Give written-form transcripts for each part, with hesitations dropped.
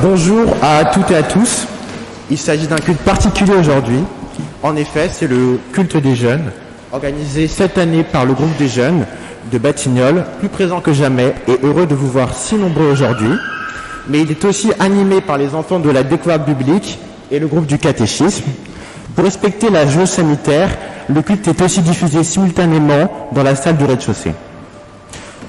Bonjour à toutes et à tous. Il s'agit d'un culte particulier aujourd'hui. En effet, c'est le culte des jeunes, organisé cette année par le groupe des jeunes de Batignolles, plus présent que jamais et heureux de vous voir si nombreux aujourd'hui. Mais il est aussi animé par les enfants de la découverte biblique et le groupe du catéchisme. Pour respecter la jauge sanitaire, le culte est aussi diffusé simultanément dans la salle du rez-de-chaussée.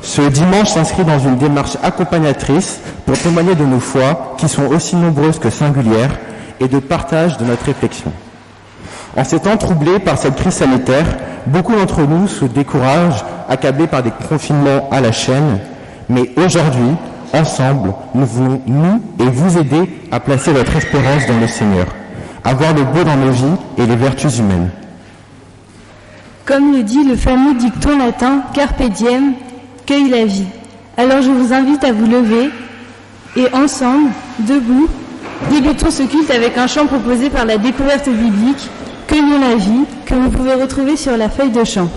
Ce dimanche s'inscrit dans une démarche accompagnatrice pour témoigner de nos foi, qui sont aussi nombreuses que singulières, et de partage de notre réflexion. En ces temps troublés par cette crise sanitaire, beaucoup d'entre nous se découragent, accablés par des confinements à la chaîne, mais aujourd'hui, ensemble, nous voulons, nous et vous aider à placer votre espérance dans le Seigneur, à voir le beau dans nos vies et les vertus humaines. Comme le dit le fameux dicton latin « Carpe diem », cueille la vie. Alors je vous invite à vous lever et ensemble, debout, débutons ce culte avec un chant proposé par la découverte biblique « Cueillons la vie » que vous pouvez retrouver sur la feuille de chant.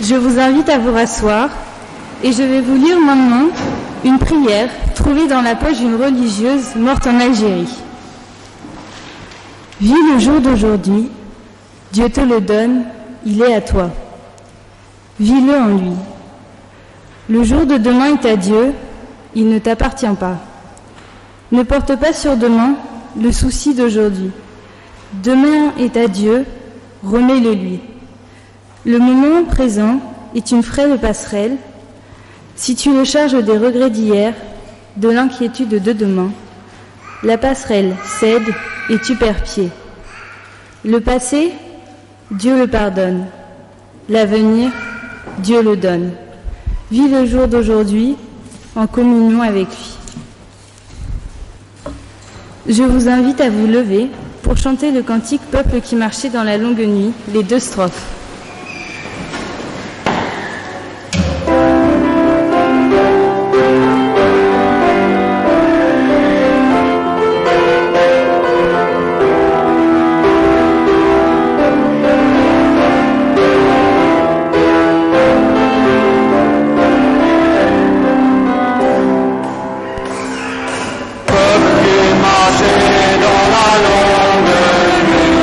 Je vous invite à vous rasseoir et je vais vous lire maintenant une prière trouvée dans la poche d'une religieuse morte en Algérie. Vis le jour d'aujourd'hui, Dieu te le donne, il est à toi. Vis-le en lui. Le jour de demain est à Dieu, il ne t'appartient pas. Ne porte pas sur demain le souci d'aujourd'hui. Demain est à Dieu, remets-le lui. Le moment présent est une frêle passerelle. Si tu le charges des regrets d'hier, de l'inquiétude de demain, la passerelle cède et tu perds pied. Le passé, Dieu le pardonne. L'avenir, Dieu le donne. Vis le jour d'aujourd'hui en communion avec lui. Je vous invite à vous lever pour chanter le cantique « Peuple qui marchait dans la longue nuit », les 2 strophes. Dans la longue nuit,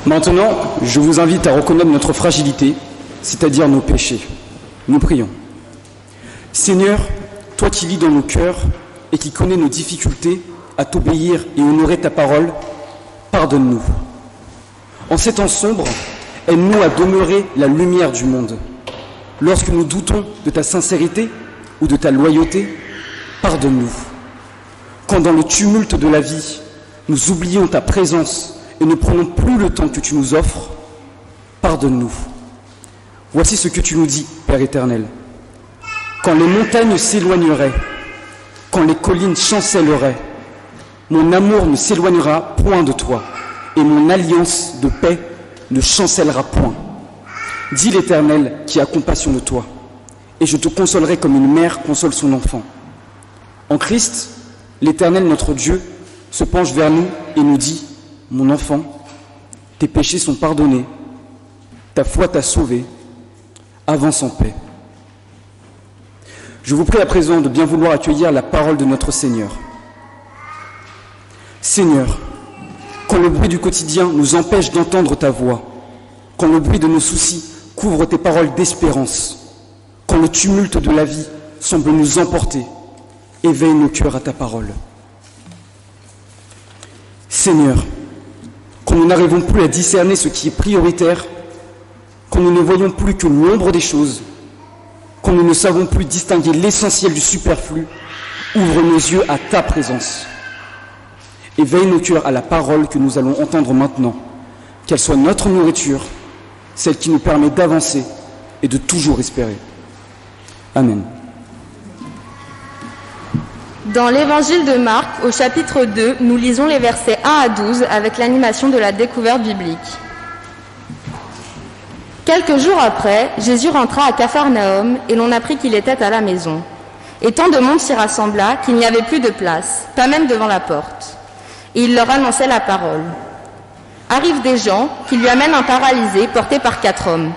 Maintenant, je vous invite à reconnaître notre fragilité, c'est-à-dire nos péchés. Nous prions. Seigneur, toi qui lis dans nos cœurs et qui connais nos difficultés à t'obéir et honorer ta parole, pardonne-nous. En ces temps sombres, aide-nous à demeurer la lumière du monde. Lorsque nous doutons de ta sincérité ou de ta loyauté, pardonne-nous. Quand dans le tumulte de la vie, nous oublions ta présence et ne prenons plus le temps que tu nous offres, pardonne-nous. Voici ce que tu nous dis, Père éternel. Quand les montagnes s'éloigneraient, quand les collines chancelleraient, mon amour ne s'éloignera point de toi, et mon alliance de paix ne chancellera point. Dis l'Éternel qui a compassion de toi, et je te consolerai comme une mère console son enfant. En Christ, l'Éternel notre Dieu se penche vers nous et nous dit, mon enfant, tes péchés sont pardonnés, ta foi t'a sauvé, avance en paix. Je vous prie à présent de bien vouloir accueillir la parole de notre Seigneur. Seigneur, quand le bruit du quotidien nous empêche d'entendre ta voix, quand le bruit de nos soucis couvre tes paroles d'espérance, quand le tumulte de la vie semble nous emporter, éveille nos cœurs à ta parole. Seigneur, quand nous n'arrivons plus à discerner ce qui est prioritaire, quand nous ne voyons plus que l'ombre des choses, quand nous ne savons plus distinguer l'essentiel du superflu, ouvre nos yeux à ta présence. Éveille nos cœurs à la parole que nous allons entendre maintenant, qu'elle soit notre nourriture, celle qui nous permet d'avancer et de toujours espérer. Amen. Dans l'évangile de Marc, au chapitre 2, nous lisons les versets 1 à 12 avec l'animation de la découverte biblique. Quelques jours après, Jésus rentra à Capharnaüm et l'on apprit qu'il était à la maison. Et tant de monde s'y rassembla qu'il n'y avait plus de place, pas même devant la porte. Et il leur annonçait la parole. Arrivent des gens qui lui amènent un paralysé porté par 4 hommes.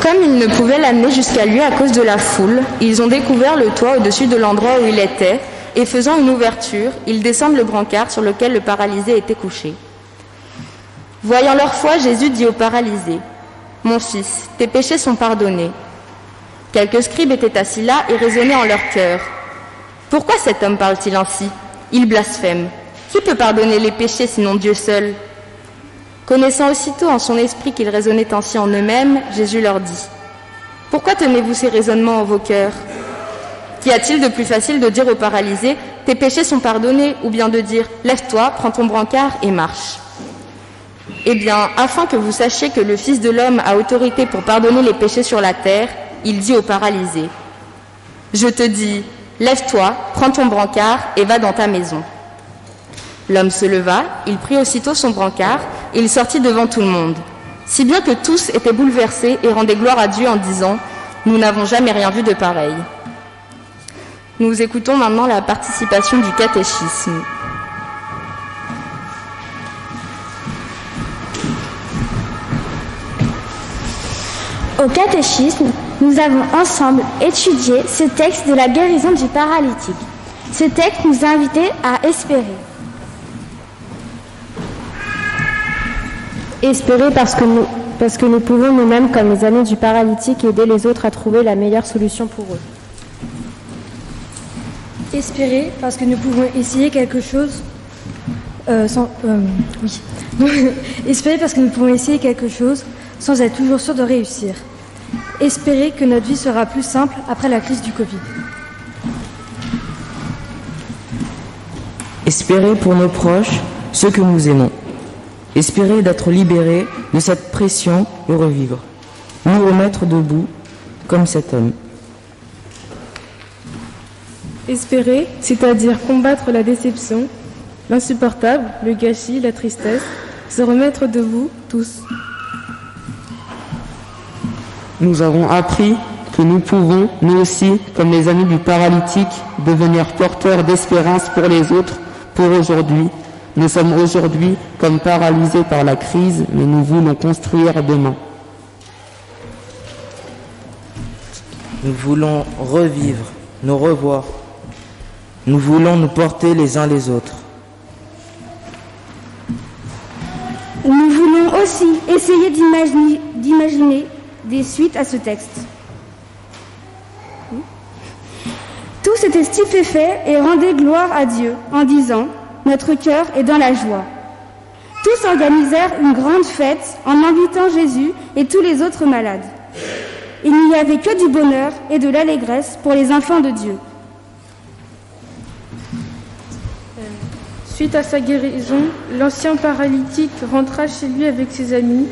Comme ils ne pouvaient l'amener jusqu'à lui à cause de la foule, ils ont découvert le toit au-dessus de l'endroit où il était, et faisant une ouverture, ils descendent le brancard sur lequel le paralysé était couché. Voyant leur foi, Jésus dit au paralysé, « Mon fils, tes péchés sont pardonnés. » Quelques scribes étaient assis là et raisonnaient en leur cœur. « Pourquoi cet homme parle-t-il ainsi? Il blasphème. Qui peut pardonner les péchés sinon Dieu seul ?» Connaissant aussitôt en son esprit qu'ils raisonnaient ainsi en eux-mêmes, Jésus leur dit, « Pourquoi tenez-vous ces raisonnements en vos cœurs? Qu'y a-t-il de plus facile de dire au paralysé, « Tes péchés sont pardonnés » ou bien de dire, « Lève-toi, prends ton brancard et marche » Eh bien, afin que vous sachiez que le Fils de l'homme a autorité pour pardonner les péchés sur la terre, il dit au paralysé, « Je te dis, lève-toi, prends ton brancard et va dans ta maison. » L'homme se leva, il prit aussitôt son brancard et il sortit devant tout le monde, si bien que tous étaient bouleversés et rendaient gloire à Dieu en disant « Nous n'avons jamais rien vu de pareil. » Nous écoutons maintenant la participation du catéchisme. Au catéchisme, nous avons ensemble étudié ce texte de la guérison du paralytique. Ce texte nous a invités à espérer. Espérer parce que nous pouvons nous-mêmes, comme les amis du paralytique, aider les autres à trouver la meilleure solution pour eux. Espérer parce que nous pouvons essayer quelque chose Espérer parce que nous pouvons essayer quelque chose sans être toujours sûrs de réussir. Espérer que notre vie sera plus simple après la crise du Covid. Espérer pour nos proches, ceux que nous aimons. Espérer d'être libérés de cette pression et revivre. Nous remettre debout comme cet homme. Espérer, c'est-à-dire combattre la déception, l'insupportable, le gâchis, la tristesse, se remettre debout tous. Nous avons appris que nous pouvons, nous aussi, comme les amis du paralytique, devenir porteurs d'espérance pour les autres, pour aujourd'hui. Nous sommes aujourd'hui comme paralysés par la crise, mais nous voulons construire demain. Nous voulons revivre, nous revoir. Nous voulons nous porter les uns les autres. Nous voulons aussi essayer d'imaginer des suites à ce texte. Tous étaient stupéfaits et rendaient gloire à Dieu en disant « Notre cœur est dans la joie ». Tous organisèrent une grande fête en invitant Jésus et tous les autres malades. Il n'y avait que du bonheur et de l'allégresse pour les enfants de Dieu. Suite à sa guérison, l'ancien paralytique rentra chez lui avec ses amis.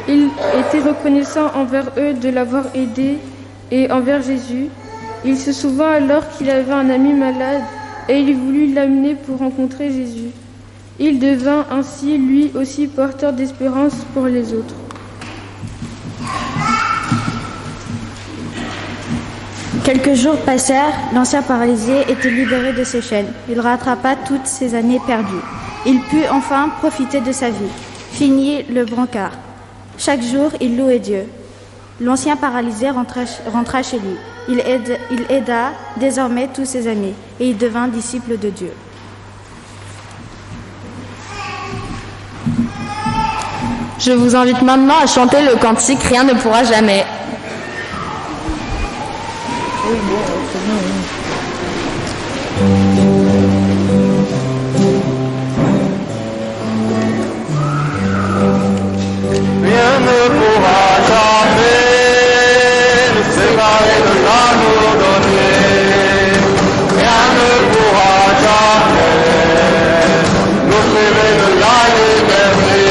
Il était reconnaissant envers eux de l'avoir aidé et envers Jésus. Il se souvint alors qu'il avait un ami malade et il voulut l'amener pour rencontrer Jésus. Il devint ainsi lui aussi porteur d'espérance pour les autres. Quelques jours passèrent, l'ancien paralysé était libéré de ses chaînes. Il rattrapa toutes ses années perdues. Il put enfin profiter de sa vie. Fini le brancard. Chaque jour, il louait Dieu. L'ancien paralysé rentra chez lui. Il aida désormais tous ses amis et il devint disciple de Dieu. Je vous invite maintenant à chanter le cantique « Rien ne pourra jamais ». Rien ne pourra jamais nous séparer de l'amour donné. Rien ne pourra jamais nous priver de la liberté.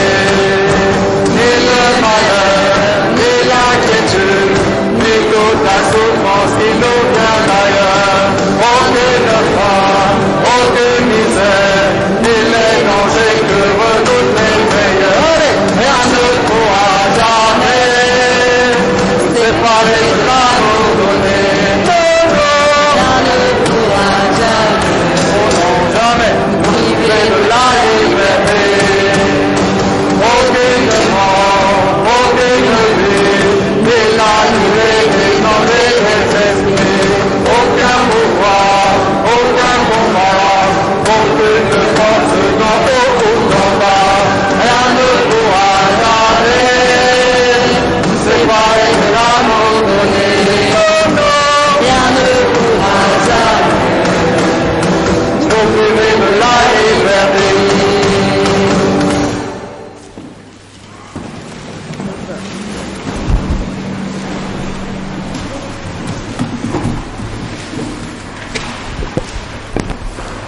Ni le malheur, ni l'inquiétude, ni toute la souffrance qui nous vient d'ailleurs. Aucune faim, aucune misère, ni les dangers que redoutent les meilleurs. Rien ne pourra jamais séparer de l'amour donné. Rien ne pourra jamais, oh non, jamais, priver de la liberté. Aucune mort, aucune vie, ni la liberté dans les esprits. Aucun pouvoir, aucun combat, aucune force dans haut ou dans bas. Rien ne pourra jamais séparer de l'amour donné. Rien ne pourra jamais nous priver de la liberté.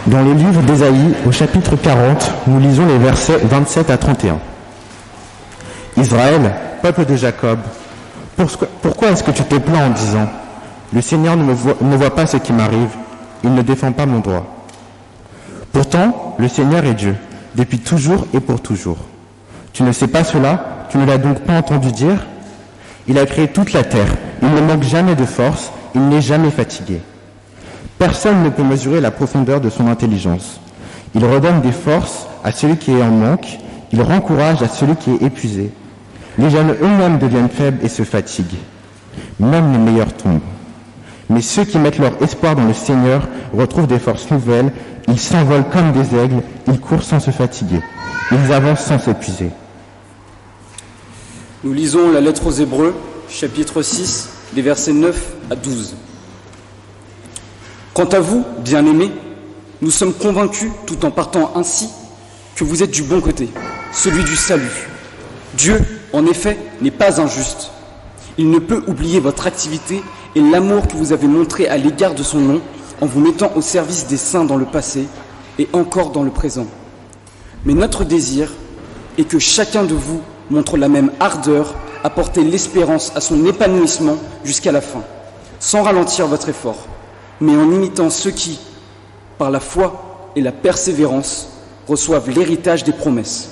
Dans le livre d'Ésaïe, au chapitre 40, nous lisons les versets 27 à 31. Israël, peuple de Jacob, pourquoi est-ce que tu te plains en disant « Le Seigneur ne voit pas ce qui m'arrive, il ne défend pas mon droit ». Pourtant, le Seigneur est Dieu, depuis toujours et pour toujours. Tu ne sais pas cela? Tu ne l'as donc pas entendu dire? Il a créé toute la terre, il ne manque jamais de force, il n'est jamais fatigué. Personne ne peut mesurer la profondeur de son intelligence. Il redonne des forces à celui qui est en manque, il rend courage à celui qui est épuisé. Les jeunes eux-mêmes deviennent faibles et se fatiguent. Même les meilleurs tombent. Mais ceux qui mettent leur espoir dans le Seigneur retrouvent des forces nouvelles, ils s'envolent comme des aigles, ils courent sans se fatiguer, ils avancent sans s'épuiser. Nous lisons la lettre aux Hébreux, chapitre 6, les versets 9 à 12. Quant à vous, bien-aimés, nous sommes convaincus, tout en partant ainsi, que vous êtes du bon côté, celui du salut. Dieu, en effet, n'est pas injuste. Il ne peut oublier votre activité et l'amour que vous avez montré à l'égard de son nom en vous mettant au service des saints dans le passé et encore dans le présent. Mais notre désir est que chacun de vous montre la même ardeur à porter l'espérance à son épanouissement jusqu'à la fin, sans ralentir votre effort, mais en imitant ceux qui, par la foi et la persévérance, reçoivent l'héritage des promesses.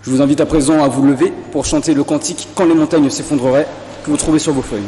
Je vous invite à présent à vous lever pour chanter le cantique « Quand les montagnes s'effondreraient » que vous trouvez sur vos feuilles.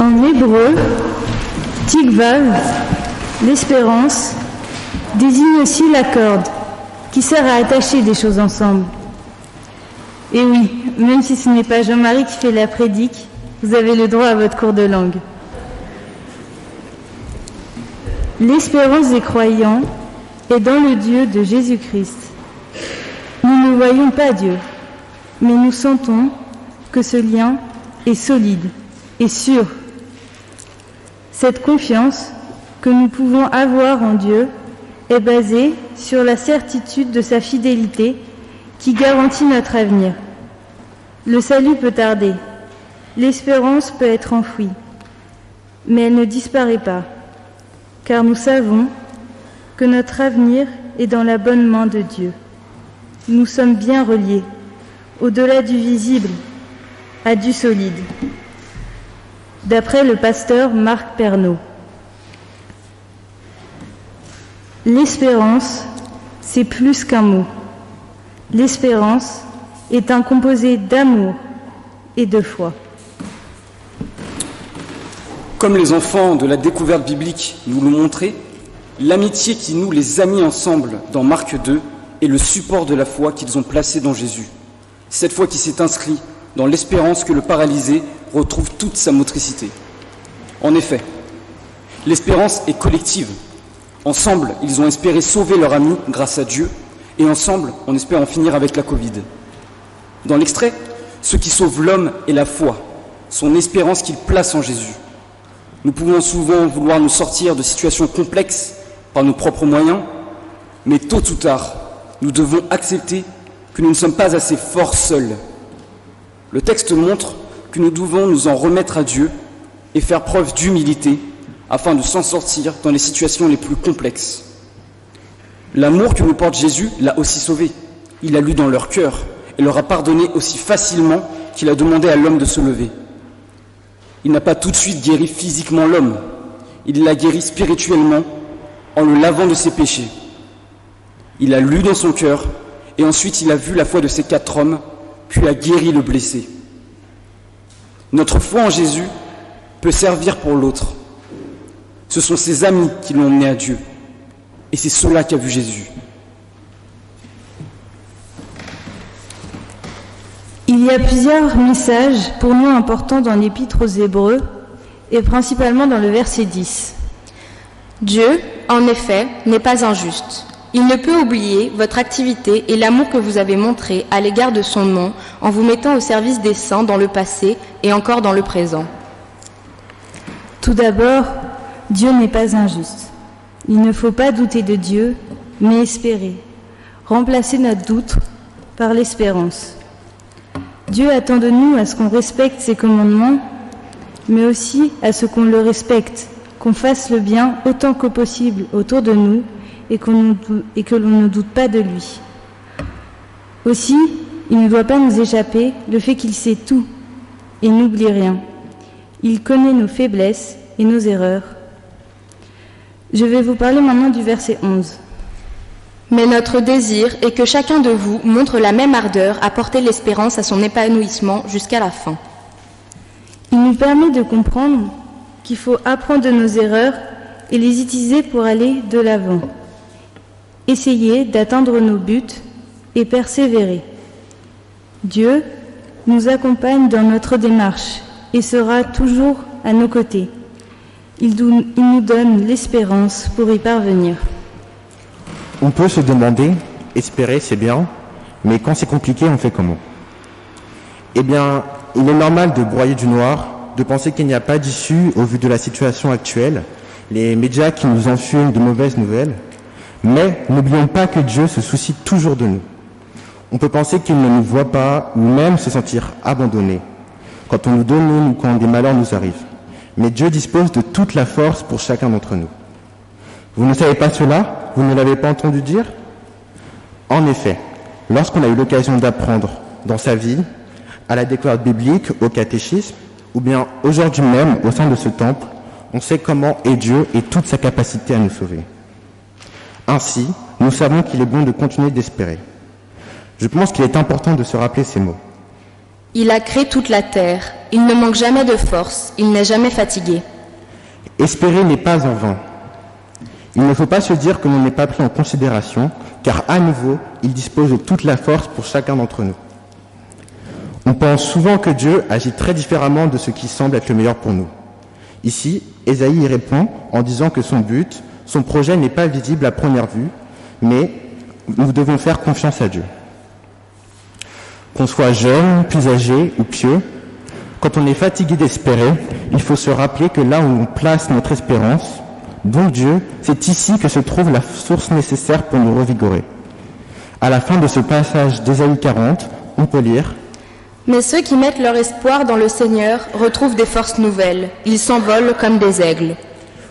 En hébreu, tikvav, l'espérance, désigne aussi la corde qui sert à attacher des choses ensemble. Et oui, même si ce n'est pas Jean-Marie qui fait la prédique, vous avez le droit à votre cours de langue. L'espérance des croyants est dans le Dieu de Jésus-Christ. Nous ne voyons pas Dieu, mais nous sentons que ce lien est solide et sûr. Cette confiance que nous pouvons avoir en Dieu est basée sur la certitude de sa fidélité qui garantit notre avenir. Le salut peut tarder, l'espérance peut être enfouie, mais elle ne disparaît pas, car nous savons que notre avenir est dans la bonne main de Dieu. Nous sommes bien reliés, au-delà du visible, à du solide. D'après le pasteur Marc Pernaut. L'espérance, c'est plus qu'un mot. L'espérance est un composé d'amour et de foi. Comme les enfants de la découverte biblique nous l'ont montré, l'amitié qui noue les a mis ensemble dans Marc 2 est le support de la foi qu'ils ont placée dans Jésus. Cette foi qui s'est inscrite dans l'espérance que le paralysé retrouve toute sa motricité. En effet, l'espérance est collective. Ensemble, ils ont espéré sauver leur ami grâce à Dieu, et ensemble, on espère en finir avec la Covid. Dans l'extrait, ce qui sauve l'homme est la foi, son espérance qu'il place en Jésus. Nous pouvons souvent vouloir nous sortir de situations complexes par nos propres moyens, mais tôt ou tard, nous devons accepter que nous ne sommes pas assez forts seuls. Le texte montre que nous devons nous en remettre à Dieu et faire preuve d'humilité afin de s'en sortir dans les situations les plus complexes. L'amour que nous porte Jésus l'a aussi sauvé. Il l'a lu dans leur cœur et leur a pardonné aussi facilement qu'il a demandé à l'homme de se lever. Il n'a pas tout de suite guéri physiquement l'homme, il l'a guéri spirituellement en le lavant de ses péchés. Il a lu dans son cœur et ensuite il a vu la foi de ces 4 hommes, puis a guéri le blessé. Notre foi en Jésus peut servir pour l'autre. Ce sont ses amis qui l'ont emmené à Dieu. Et c'est cela qu'a vu Jésus. Il y a plusieurs messages pour nous importants dans l'Épître aux Hébreux, et principalement dans le verset 10. Dieu, en effet, n'est pas injuste. Il ne peut oublier votre activité et l'amour que vous avez montré à l'égard de son nom en vous mettant au service des saints dans le passé et encore dans le présent. Tout d'abord, Dieu n'est pas injuste. Il ne faut pas douter de Dieu, mais espérer. Remplacer notre doute par l'espérance. Dieu attend de nous à ce qu'on respecte ses commandements, mais aussi à ce qu'on le respecte, qu'on fasse le bien autant que possible autour de nous et que l'on ne doute pas de lui. Aussi, il ne doit pas nous échapper le fait qu'il sait tout et n'oublie rien. Il connaît nos faiblesses et nos erreurs. Je vais vous parler maintenant du verset 11. Mais notre désir est que chacun de vous montre la même ardeur à porter l'espérance à son épanouissement jusqu'à la fin. Il nous permet de comprendre qu'il faut apprendre de nos erreurs et les utiliser pour aller de l'avant. Essayer d'atteindre nos buts et persévérer. Dieu nous accompagne dans notre démarche et sera toujours à nos côtés. Il nous donne l'espérance pour y parvenir. On peut se demander, espérer c'est bien, mais quand c'est compliqué, on fait comment? Eh bien, il est normal de broyer du noir, de penser qu'il n'y a pas d'issue au vu de la situation actuelle, les médias qui nous enfuient de mauvaises nouvelles, mais n'oublions pas que Dieu se soucie toujours de nous. On peut penser qu'il ne nous voit pas, ou même se sentir abandonné, quand on nous donne ou quand des malheurs nous arrivent. Mais Dieu dispose de toute la force pour chacun d'entre nous. Vous ne savez pas cela? Vous ne l'avez pas entendu dire? En effet, lorsqu'on a eu l'occasion d'apprendre dans sa vie, à la découverte biblique, au catéchisme, ou bien aujourd'hui même au sein de ce temple, on sait comment est Dieu et toute sa capacité à nous sauver. Ainsi, nous savons qu'il est bon de continuer d'espérer. Je pense qu'il est important de se rappeler ces mots. Il a créé toute la terre, il ne manque jamais de force, il n'est jamais fatigué. Espérer n'est pas en vain. Il ne faut pas se dire que l'on n'est pas pris en considération, car à nouveau, il dispose de toute la force pour chacun d'entre nous. On pense souvent que Dieu agit très différemment de ce qui semble être le meilleur pour nous. Ici, Ésaïe y répond en disant que son but, son projet n'est pas visible à première vue, mais nous devons faire confiance à Dieu. Qu'on soit jeune, plus âgé ou pieux, quand on est fatigué d'espérer, il faut se rappeler que là où on place notre espérance, donc Dieu, c'est ici que se trouve la source nécessaire pour nous revigorer. À la fin de ce passage d'Ésaïe 40, on peut lire « Mais ceux qui mettent leur espoir dans le Seigneur retrouvent des forces nouvelles. Ils s'envolent comme des aigles. »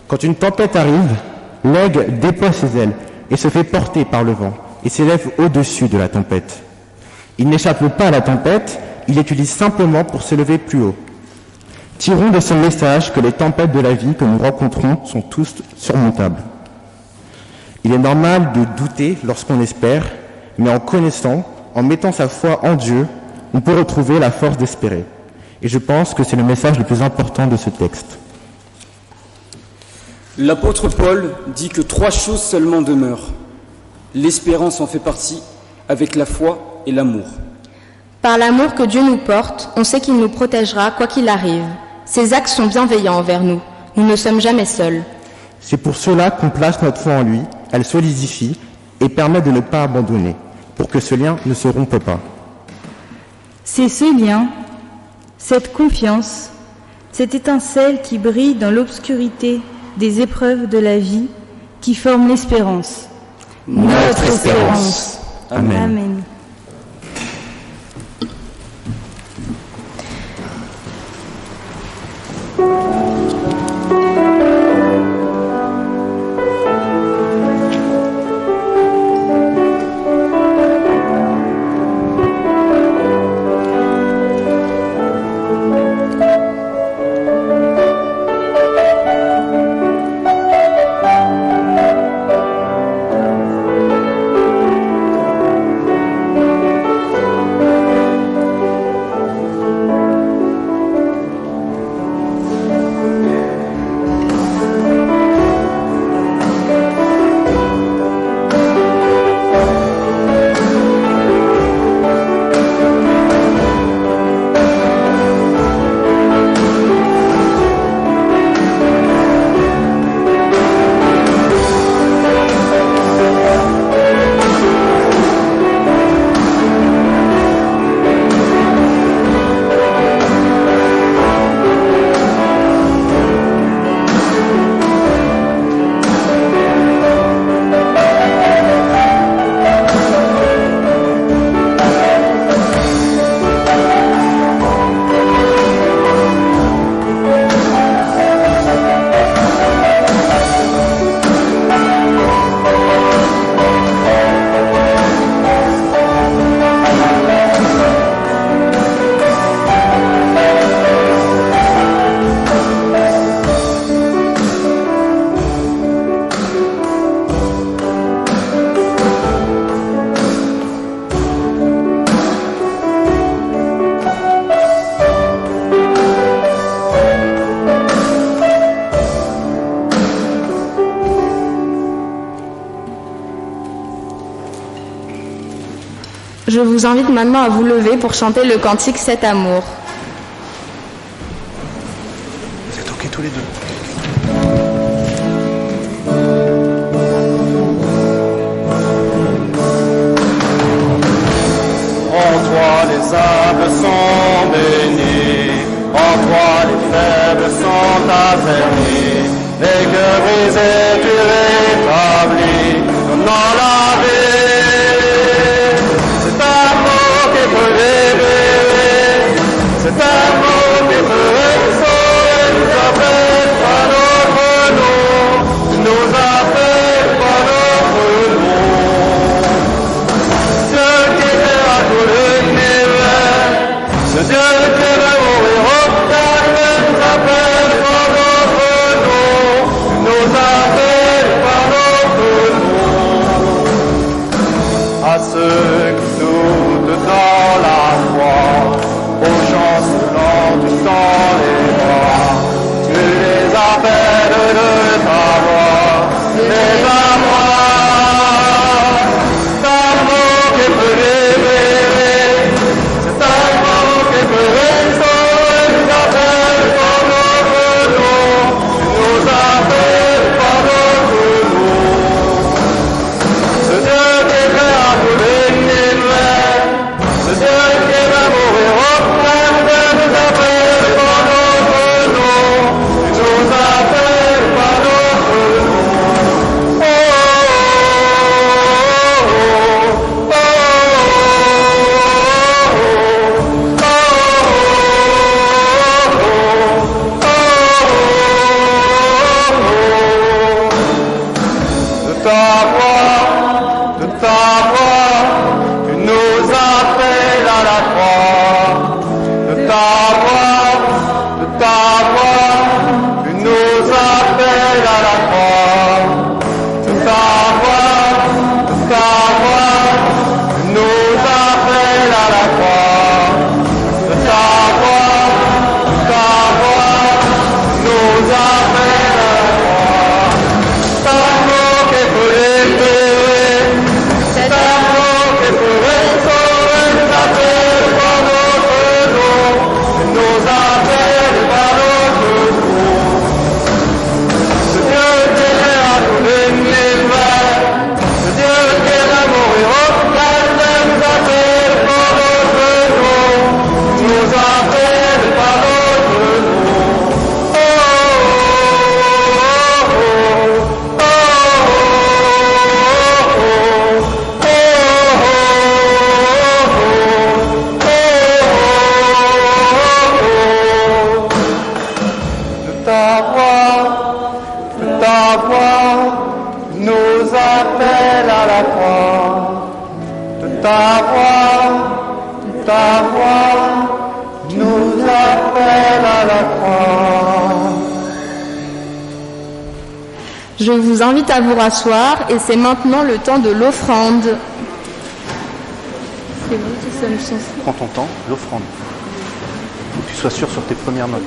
Quand une tempête arrive, l'aigle déploie ses ailes et se fait porter par le vent et s'élève au-dessus de la tempête. Il n'échappe pas à la tempête, il l'utilise simplement pour s'élever plus haut. Tirons de ce message que les tempêtes de la vie que nous rencontrons sont tous surmontables. Il est normal de douter lorsqu'on espère, mais en connaissant, en mettant sa foi en Dieu, on peut retrouver la force d'espérer. Et je pense que c'est le message le plus important de ce texte. L'apôtre Paul dit que 3 choses seulement demeurent. L'espérance en fait partie, avec la foi et l'amour. Par l'amour que Dieu nous porte, on sait qu'il nous protégera quoi qu'il arrive. Ses actes sont bienveillants envers nous. Nous ne sommes jamais seuls. C'est pour cela qu'on place notre foi en lui, elle solidifie et permet de ne pas abandonner, pour que ce lien ne se rompe pas. C'est ce lien, cette confiance, cette étincelle qui brille dans l'obscurité des épreuves de la vie qui forme l'espérance. Notre espérance. Amen. Amen. Je vous invite maintenant à vous lever pour chanter le cantique Cet amour. Vous êtes OK tous les deux? En toi les humbles sont bénis, en toi les faibles sont affermis, les cœurs brisés tu rétablis, donnant la vie. C'est un mot qui peut libérer, c'est un mot qui peut restaurer, nous appelle par notre nom, nous appelle par notre nom. Dieu qui créa tout l'univers, ce Dieu qui veut mourir au calvaire, nous appelle par notre nom, nous appelle par notre nom. À ceux qui doutent dans la foi, aux chancelants du temps les bras, tu les appelles de ta voix, tu les envoies. C'est un mot qui peut libérer, c'est un mot qui peut restaurer, nous appelle par notre nom, nous appelle par notre nom. Ce Dieu qui créa tout l'univers, ce Dieu qui va mourir au calvaire, nous appelle par notre nom, nous appelle par notre nom. Oh, oh, oh, oh, de ta voix, tu nous appelles à la croix. De ta voix, tu nous appelles à la croix. De ta voix, tu nous appelles à la croix. De ta voix, nous appelles à la croix. C'est un mot qui peut libérer, c'est un mot qui peut restaurer, nous appelle par notre nom, nous appelle par notre nom. Ce Dieu qui créa tout l'univers, ce Dieu qui va mourir au calvaire, nous appelle par notre nom, nous appelle par notre nom. Oh, oh, oh, oh, de ta voix, nous appelle à la croix. De ta voix, nous appelle à la croix. Je vous invite à vous rasseoir et c'est maintenant le temps de l'offrande. C'est bon, tu sonnes chanson. Prends ton temps, l'offrande. Faut que tu sois sûr sur tes premières notes.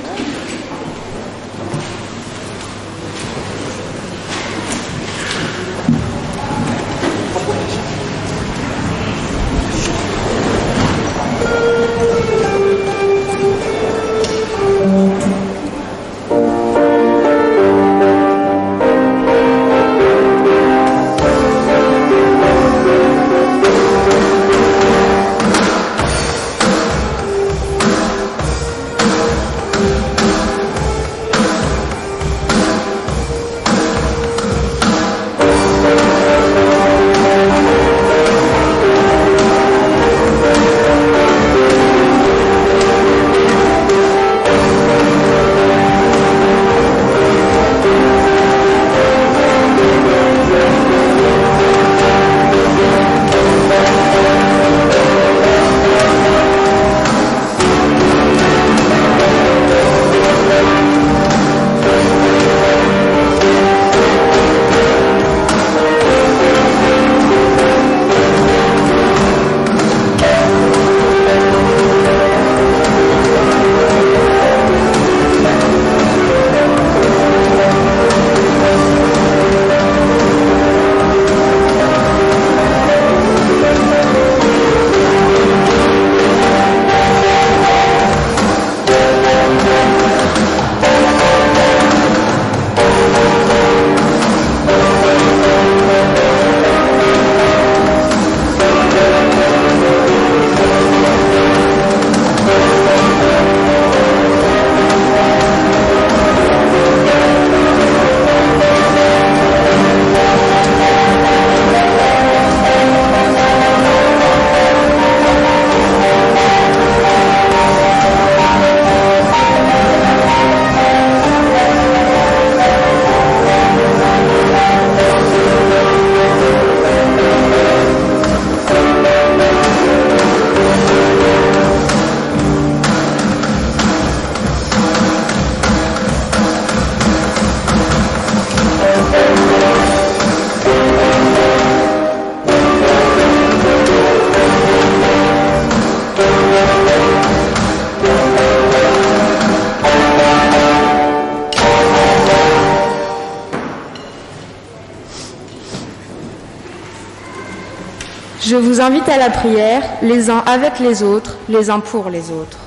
Je vous invite à la prière, les uns avec les autres, les uns pour les autres.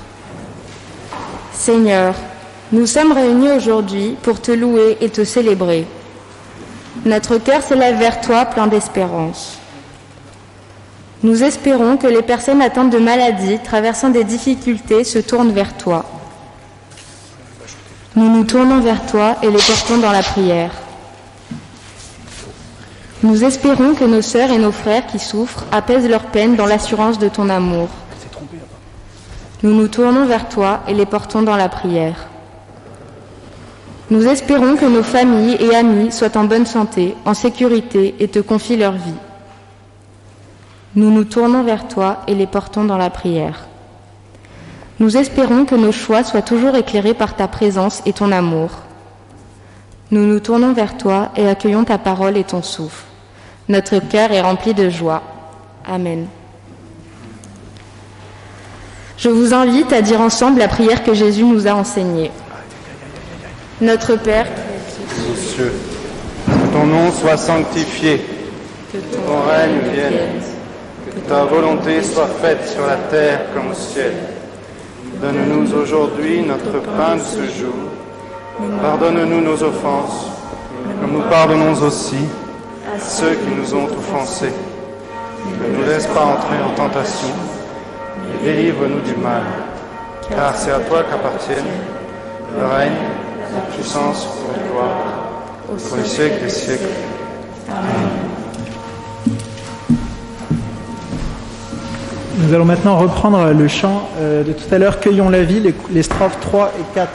Seigneur, nous sommes réunis aujourd'hui pour te louer et te célébrer. Notre cœur s'élève vers toi plein d'espérance. Nous espérons que les personnes atteintes de maladies, traversant des difficultés, se tournent vers toi. Nous nous tournons vers toi et les portons dans la prière. Nous espérons que nos sœurs et nos frères qui souffrent apaisent leur peine dans l'assurance de ton amour. Nous nous tournons vers toi et les portons dans la prière. Nous espérons que nos familles et amis soient en bonne santé, en sécurité et te confient leur vie. Nous nous tournons vers toi et les portons dans la prière. Nous espérons que nos choix soient toujours éclairés par ta présence et ton amour. Nous nous tournons vers toi et accueillons ta parole et ton souffle. Notre cœur est rempli de joie. Amen. Je vous invite à dire ensemble la prière que Jésus nous a enseignée. Notre Père, aux cieux, que ton nom soit sanctifié, que ton règne vienne, que ta volonté soit faite sur la terre comme au ciel. Donne-nous aujourd'hui notre pain de ce jour. Pardonne-nous nos offenses, comme nous pardonnons aussi à ceux qui nous ont offensés. Ne nous laisse pas entrer en tentation, mais délivre-nous du mal. Car c'est à toi qu'appartiennent le règne, la puissance et la gloire, pour les siècles des siècles. Amen. Nous allons maintenant reprendre le chant de tout à l'heure, Cueillons la vie, les strophes 3 et 4.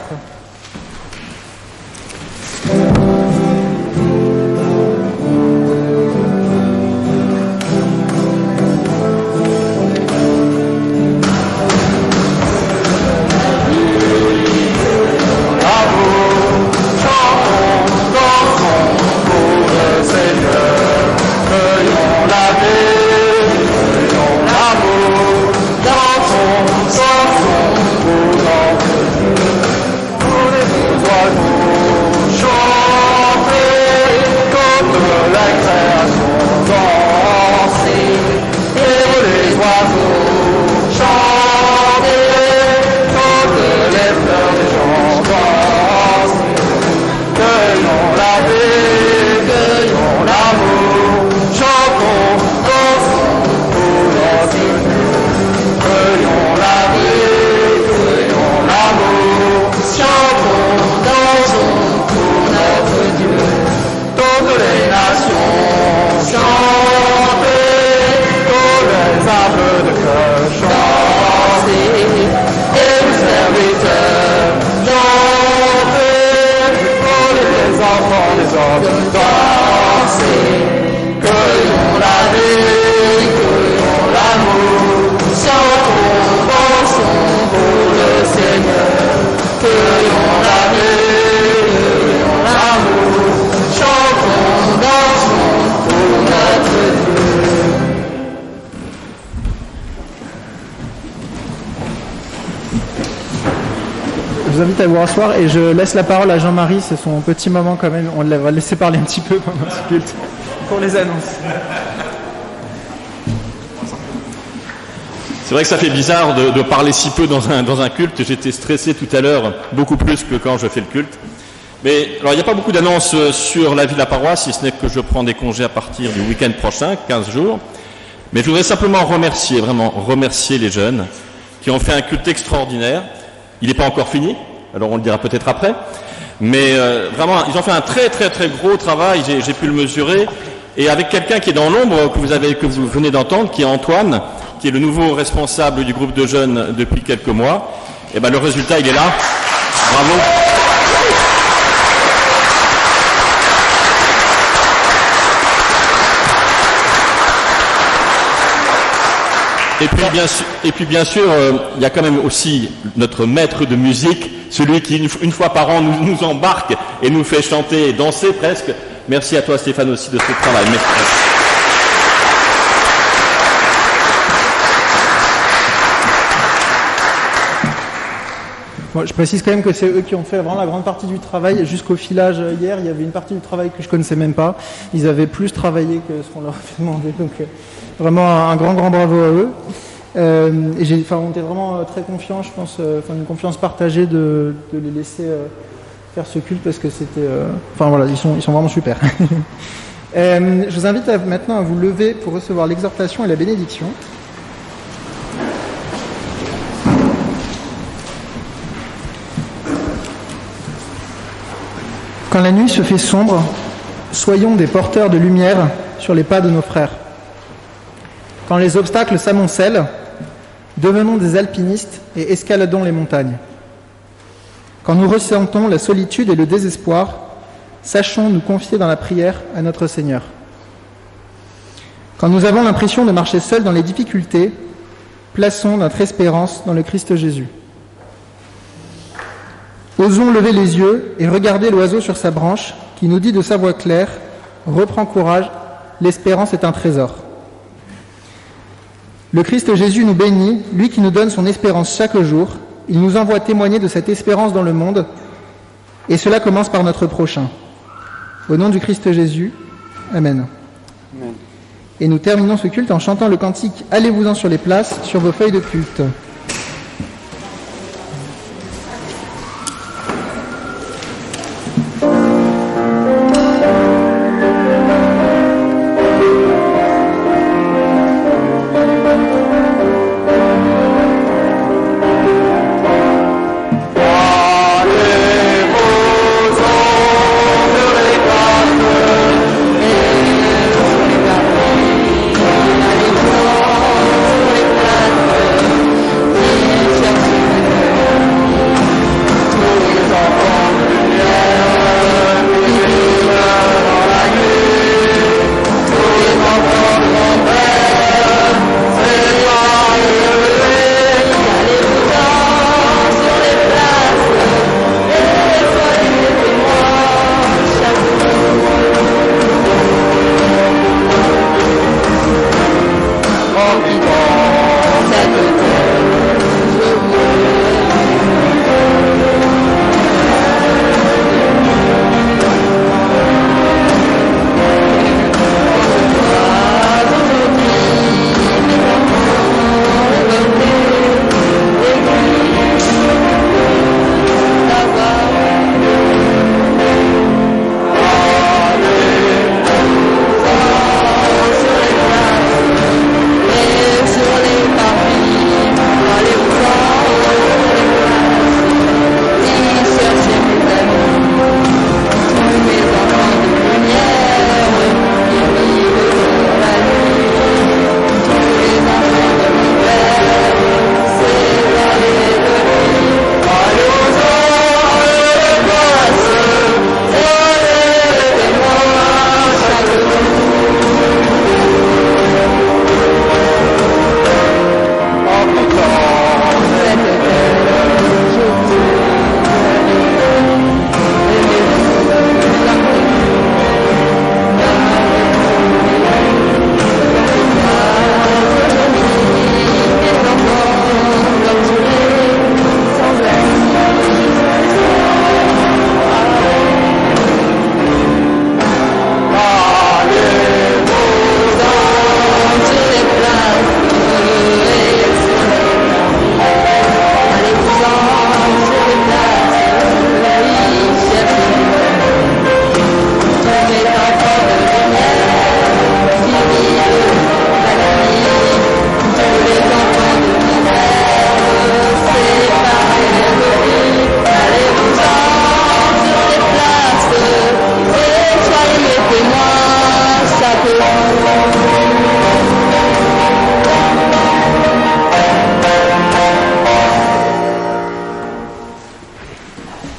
Je vous invite à vous rasseoir et je laisse la parole à Jean-Marie, c'est son petit moment quand même, on va le laisser parler un petit peu pendant ce culte pour les annonces. C'est vrai que ça fait bizarre de parler si peu dans un culte, j'étais stressé tout à l'heure, beaucoup plus que quand je fais le culte. Mais alors il n'y a pas beaucoup d'annonces sur la vie de la paroisse, si ce n'est que je prends des congés à partir du week-end prochain, 15 jours. Mais je voudrais simplement remercier les jeunes qui ont fait un culte extraordinaire. Il n'est pas encore fini, alors on le dira peut-être après, mais vraiment, ils ont fait un très très très gros travail, j'ai pu le mesurer, et avec quelqu'un qui est dans l'ombre, que vous venez d'entendre, qui est Antoine, qui est le nouveau responsable du groupe de jeunes depuis quelques mois, et ben le résultat il est là, bravo. Et puis bien sûr, il y a quand même aussi notre maître de musique, celui qui une fois par an nous embarque et nous fait chanter et danser presque. Merci à toi Stéphane aussi de ce travail. Merci. Bon, je précise quand même que c'est eux qui ont fait vraiment la grande partie du travail. Jusqu'au filage hier, il y avait une partie du travail que je connaissais même pas. Ils avaient plus travaillé que ce qu'on leur avait demandé. Donc Vraiment un grand bravo à eux. Et on était vraiment très confiants, je pense, une confiance partagée de les laisser faire ce culte parce que c'était... ils sont vraiment super. Je vous invite maintenant à vous lever pour recevoir l'exhortation et la bénédiction. Quand la nuit se fait sombre, soyons des porteurs de lumière sur les pas de nos frères. Quand les obstacles s'amoncellent, devenons des alpinistes et escaladons les montagnes. Quand nous ressentons la solitude et le désespoir, sachons nous confier dans la prière à notre Seigneur. Quand nous avons l'impression de marcher seuls dans les difficultés, plaçons notre espérance dans le Christ Jésus. Osons lever les yeux et regarder l'oiseau sur sa branche qui nous dit de sa voix claire « Reprends courage, l'espérance est un trésor ». Le Christ Jésus nous bénit, lui qui nous donne son espérance chaque jour. Il nous envoie témoigner de cette espérance dans le monde, et cela commence par notre prochain. Au nom du Christ Jésus, Amen. Amen. Et nous terminons ce culte en chantant le cantique « Allez-vous-en sur les places » sur vos feuilles de culte.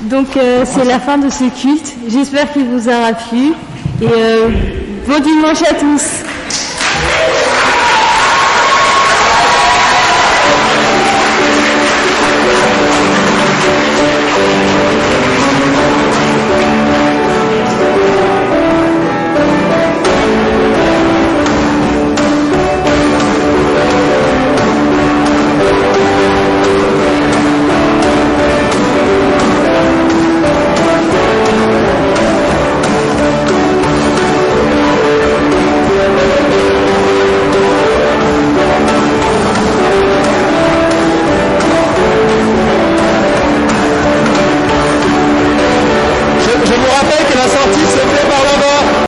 Donc c'est la fin de ce culte. J'espère qu'il vous aura plu. Et bon dimanche à tous.